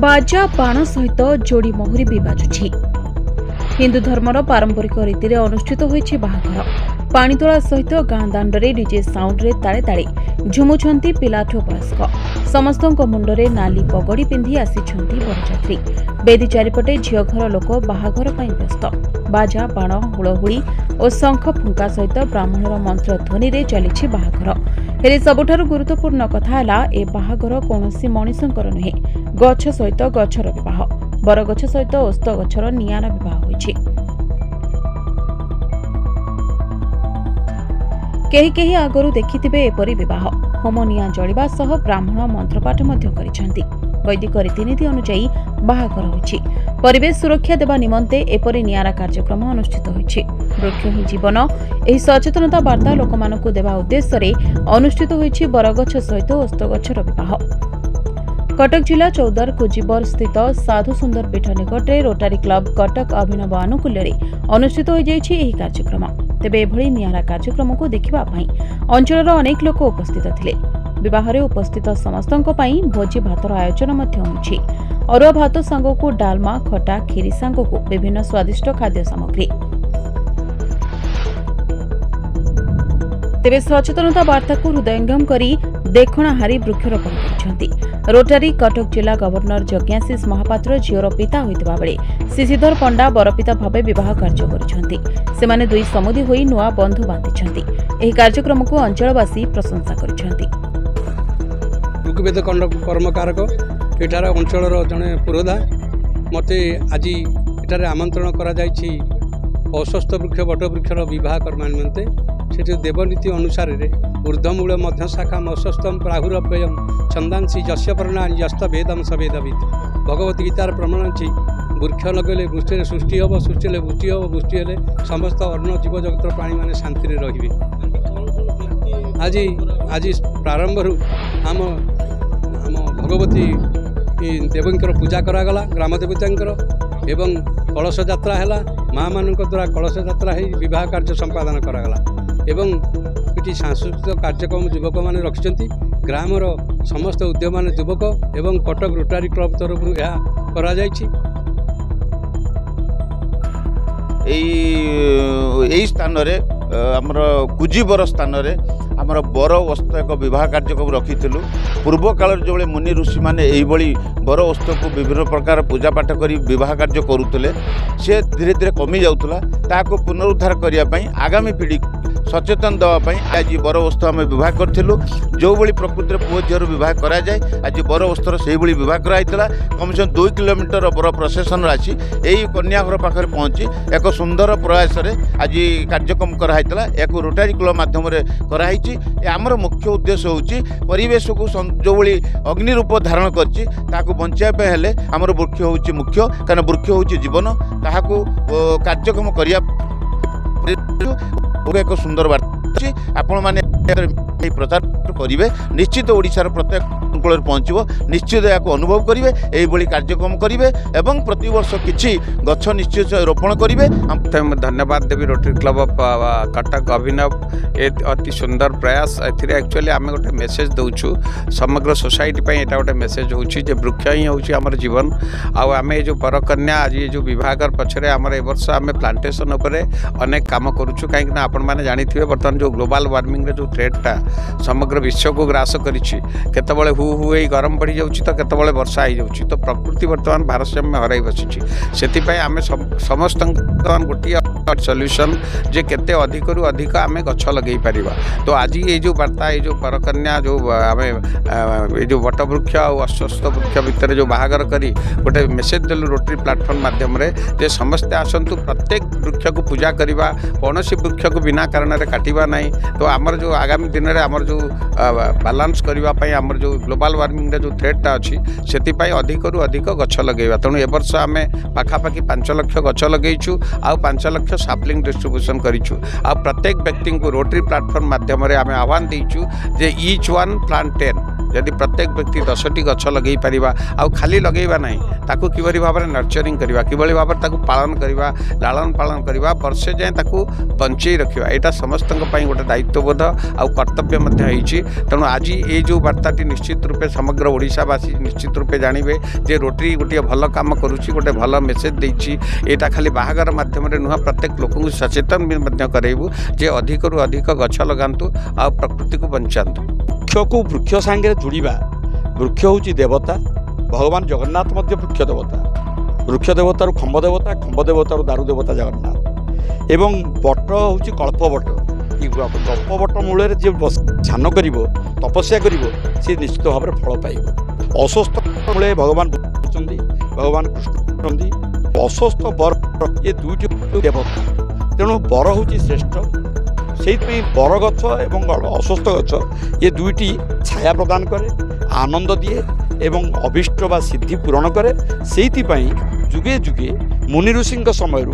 बाजा बाण सहित जोड़ी महुरी भी बाजुछि। हिंदू धर्मर पारंपरिक रीति रे अनुष्ठित होइछि बाहाघर। पाणीतोला सहित गाँ दांडरे डीजे साउंड रे ताले ताले झुमुछंती पिलाठो वयस्क। समस्तक मुंडरे नाली पगड़ी पिंधि आसिछंती बरजात्री। बेदी चारिपटे झियो घर लोक बाहाघर पई व्यस्त। बाजा बाण हुलहुली और शंख फुंका सहित ब्राह्मणर मंत्र ध्वनि रे चलिछि बाहाघर। हेले सबुठारु गुरुत्वपूर्ण कथा हला ए बाहाघर कोनोसी मणिसंकर नुहे, गछ सहित गछर विवाह। बरगछ सहित ओस्त गछर नियारा विवाह होइछि। केही केही आगरु देखिथिबे एपरि विवाह। होम निया जलिबा सह ब्राह्मण मंत्रपाठ मध्य करिसेंती। वैदिक रीतिनीति अनुसायी बाहाघर होइछि। परिवेश सुरक्षा देवा निमंते एपरि नियारा कार्यक्रम अनुष्ठित होइछि। वृक्ष ही जीवन एही सचेतनता वार्ता लोकमानकु देवा उद्देश्य रे अनुष्ठित होइछि बरगछ सहित ओस्त गछर विवाह। कटक जिला चौदार कुजीबर स्थित साधु सुंदर पीठ निकटे रोटारी क्लब कटक अभिनव आनुकूल्य अनुष्ठित हो जाइछि एही कार्यक्रम। तेबे एभଳି नियारा कार्यक्रम को देखिबा पई अंचलर अनेक लोक उपस्थित थिले। विवाहरे उपस्थित समस्तंक पई भोजी भातर आयोजन मध्य होइछि। अरुआ भात सांगको डालमा खटा खीरी सांगको विभिन्न स्वादिष्ट खाद्य सामग्री। तेबे सचेतनता वार्ता को हृदयंगम करी देखणाहारी वृक्षरोपण କରିଛନ୍ତି। रोटारी कटक जिला गवर्नर जज्ञाशीष महापात्र झीवर पिता होइतबा बेले शिशिधर पंडा बरपिता भावे विवाह कार्य କରିଛନ୍ତି। सेमाने दुई समुदी होई नुआ बंधु बांधिଛନ୍ତି। एही कार्यक्रम को अंचलवासी प्रशंसा କରିଛନ୍ତି। ऋग्वेद कर्मकारक एठार अंचलर जने पुरोधा मते आज एठार आमंत्रण करा जायछि अस्वस्थ वृक्ष बट वृक्षर विवाह कर्मा निमंते। सेठी देवनीति अनुसार ऊर्धमूल मध्य शाखा मशस्तम प्राहुरव्ययम छंदांसी जस्य पर्णानि यस्त वेदम सवेदविद। भगवत गीतार प्रमाण अछि वृक्ष लगेले वृष्टि सृष्टि हम, सृष्टि हेले वृष्टि हम, वृष्टि हेले समस्त अन्न जीव जगत प्राणी माने शांति रे रहिबे। आज प्रारंभ आम भगवती देवंकर पूजा करागला ग्राम देवतांकर एवं कलश यात्रा है माँ मान द्वारा कलश यात्रा हो बह कार्य संपादन करागला एवं ये सांस्कृतिक कार्यक्रम युवक मैंने रखिंट ग्रामर समस्त उद्यमान युवक एवं कटक रोटारी क्लब तरफ यही स्थान आमर कुजीबर स्थान आमर बर वस्त्र एक विवाह कार्यक्रम रखी पूर्व काल जो मुनि ऋषि मैंने बर वस्त्र को विभिन्न प्रकार पूजा पाठ कर विवाह कार्य करुले से धीरे धीरे कमी जाऊला ताको पुनरुद्धार करने आगामी पीढ़ी सचेतन देवाई आज बर वस्त्र आम विवाह करूँ जो भाई प्रकृति पुओ झीर विवाह कराए आज बर वस्त्र से विवाह कराइला कम से कम 2 किलोमीटर बर प्रसेसन आसी यही कन्याघर पाखे पहुँची एक सुंदर प्रयास आज कार्यक्रम कराइला या रोटारी क्लब मध्यम कराई। आमर मुख्य उद्देश्य होची परिवेश को जो भाई अग्नि रूप धारण कर बचाई हेले आमर वृक्ष होची मुख्य कारण वृक्ष होची जीवन ताहाको कार्यक्रम करिया एक सुंदर बार्ता आपण माने प्रचार करेंगे निश्चित ओडिशार प्रत्येक अंचल पहुँचो निश्चित या अनुभव करेंगे यही कार्यक्रम करेंगे एवं प्रति वर्ष किसी गछ निश्चित रोपण करेंगे। धन्यवाद देवी रोटरी क्लब ऑफ कटक अभिनव ए अति सुंदर प्रयास एक्चुअली आम गोटे मेसेज दौचु समग्र सोसाइटी यहाँ गोटे मेसेज होची जे वृक्ष ही हूँ आम जीवन आम जो बरकन्या आज ये जो विवाह पछरे आम ए वर्ष आम प्लांटेशन उपर अनेक काम करुचु कहीं आपण मैंने जानी बर्तमान जो ग्लोबल वार्मिंग जो थ्रेटा समग्र विश्व को ग्रास करते हु हुई गरम बढ़ी जाऊँगी तो केतबले वर्षा हो जाऊँगी तो प्रकृति बर्तमान भारसाम्य हर बसी से आम समस्त गोटे सल्यूशन जे केते अधिक रु अधिक आम गछ लगे पार। तो आज ये जो वार्ता ये जो बरकन्या जो आम ये जो वट वृक्ष और अस्वस्थ वृक्ष भितर जो बाहागर करी गोटे मेसेज देलु रोटरी प्लाटफर्म माध्यम जे समस्ते आसतु प्रत्येक वृक्ष को पूजा करवा कौन वृक्ष को बिना कारण काटा ना। तो आमर जो आगामी दिन में आमर जो बालांस करने आमर जो ग्लोबल वार्मिंग जो थ्रेटा अच्छी से अधिक रु अधिक गछ लगे तेणु ए वर्ष आम पाखापाखि 5 लाख गछ लगेचु आ 5 लाख साप्लिंग डिस्ट्रीब्यूशन करूँ आ प्रत्येक व्यक्ति को रोटरी प्लाटफर्म माध्यम आम आह्वान देचु जे ईच वन प्लांट 10 जदि प्रत्येक व्यक्ति 10टी गछ लगे पारिबा आ खाली लगेबा नहीं ताकू किबरी भाव में नर्चरिंग करवा किबरी भाव ताकू पालन करवा लालन पालन करवा वर्षे जाए ताकू बंचई रखा यहाँ समस्त गोटे दायित्वबोध आ कर्तव्य तेणु आज ये जो वार्ताटी निश्चित रूपे समग्र ओडिशावासी निश्चित रूपे जानवे जे रोटरी गोटे भल काम करुच्ची गोटे भल मेसेज देछि एटा खाली बाहागर माध्यम नुह प्रत्येक लोक सचेतन भी कराइबू जे अधिक रु अधिक गछ लगातु आ प्रकृति को बंचातु वृक्ष को वृक्ष सांगे जोड़िबा वृक्ष हूँ देवता भगवान जगन्नाथ मध्य वृक्ष देवता वृक्ष देवतार खम्ब देवतार दारु देवता जगन्नाथ एवं बट हूँ कल्प बट कल्प बट मूल जी ध्यान कर तपस्या कर सी निश्चित भाव में फल पाइब अस्वस्थ मूल भगवान भगवान कृष्ण अस्वस्थ बर ये दुईटी देवता तेणु बर हूँ श्रेष्ठ से बर गछ एवं अस्वस्थ गछ ये दुईटी छाया प्रदान करे आनंद दिए एवं अभिष्ट बा सिद्धि पूरण करे से जुगे जुगे मुनि ऋषि समय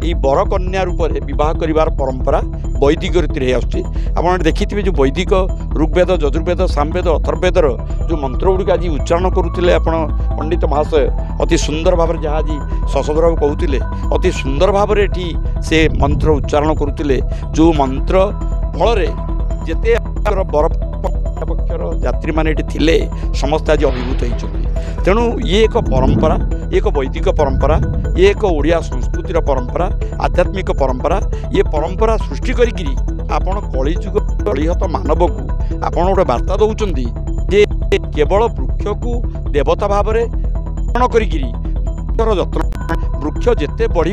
ये बर कन्या रूप में बह कर परंपरा वैदिक रीति आसुच्छी आप देखिए जो वैदिक ऋग्वेद यजुर्वेद सामवेद अथर्वेदर जो मंत्र गुड़िक आज उच्चारण करुले आप पंडित महाशय अति सुंदर भाव जहाँ आज शशधर बाबू कहते अति सुंदर भाव से मंत्र उच्चारण करुले जो मंत्र फल जिते बर पक्षर यात्री मैंने थिले समस्त आज अभिभूत होती तेणु ये एक परंपरा एक वैदिक परंपरा ये एक ओडिया संस्कृतिर परंपरा आध्यात्मिक परंपरा ये परंपरा सृष्टि करी आपण कलिजुग कलिहत मानव को आपण गोटे वार्ता दौरान जे केवल वृक्ष को देवता भाव में करी जत्न वृक्ष जिते बढ़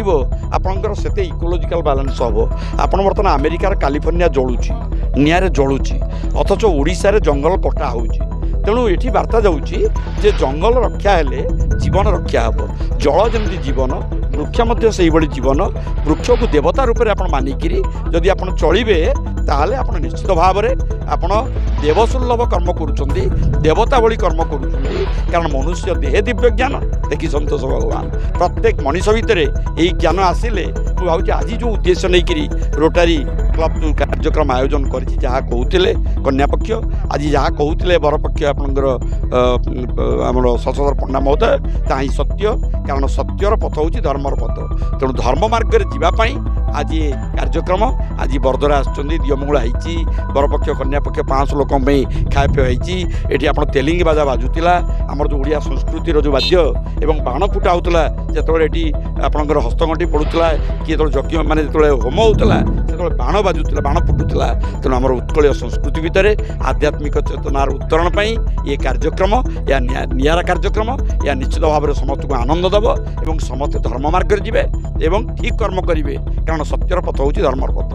आपणकर से इकोलोजिकल बैलेंस हम आपड़ बर्तमान अमेरिकार कालिफोर्निया जलुची निआरे जलुची अथच ओडिशा जंगल कटा होउची तेणु ये वार्ता जाऊँगी जे जंगल रक्षा हेले जीवन रक्षा हम जल जमी जीवन वृक्ष मध्य से जीवन वृक्ष को देवता रूप में आप मानिकी जदि आप चलिए ताहले आप निश्चित भाव में आप देवसुलभ कर्म करुँच देवता भली कर्म करुँच कारण मनुष्य देहे दिव्य ज्ञान देखी सतोष भगवान प्रत्येक मनीष भितर यही ज्ञान आसिले मुझे भावी आज जो उद्देश्य नहीं रोटारी क्लब जो कार्यक्रम आयोजन करते कन्यापक्ष आज जहाँ कहते बरपक्ष आपंकर आम शशधर पंडा महोदय ता ही सत्य कारण सत्यर पथ हूँ धर्मर पथ तेणु धर्म मार्ग जावाई आज ये कार्यक्रम आज बरदरा आदियमंगला होती बरपक्ष कन्यापक्ष 500 लोक खाया पीवा ये आप तेलिंगी बाजा बाजुला आमर जो ओडिया संस्कृतिर जो वाद्य एवं बाण फुटा होता जो ये आपंकर हस्तगंठी पड़ूला कि यज्ञ माने जो होम होता से बाण बाजुला बाण फुटुला तेणु आम उत्कल संस्कृति भितर आध्यात्मिक चेतनार उत्तरण पर ये कार्यक्रम या निरा कार्यक्रम या निश्चित भाव में समस्त को आनंद दब और समस्त धर्म मार्ग जी एवं ठीक कर्म करेंगे कारण सत्यर पथ हूँ धर्मर पथ।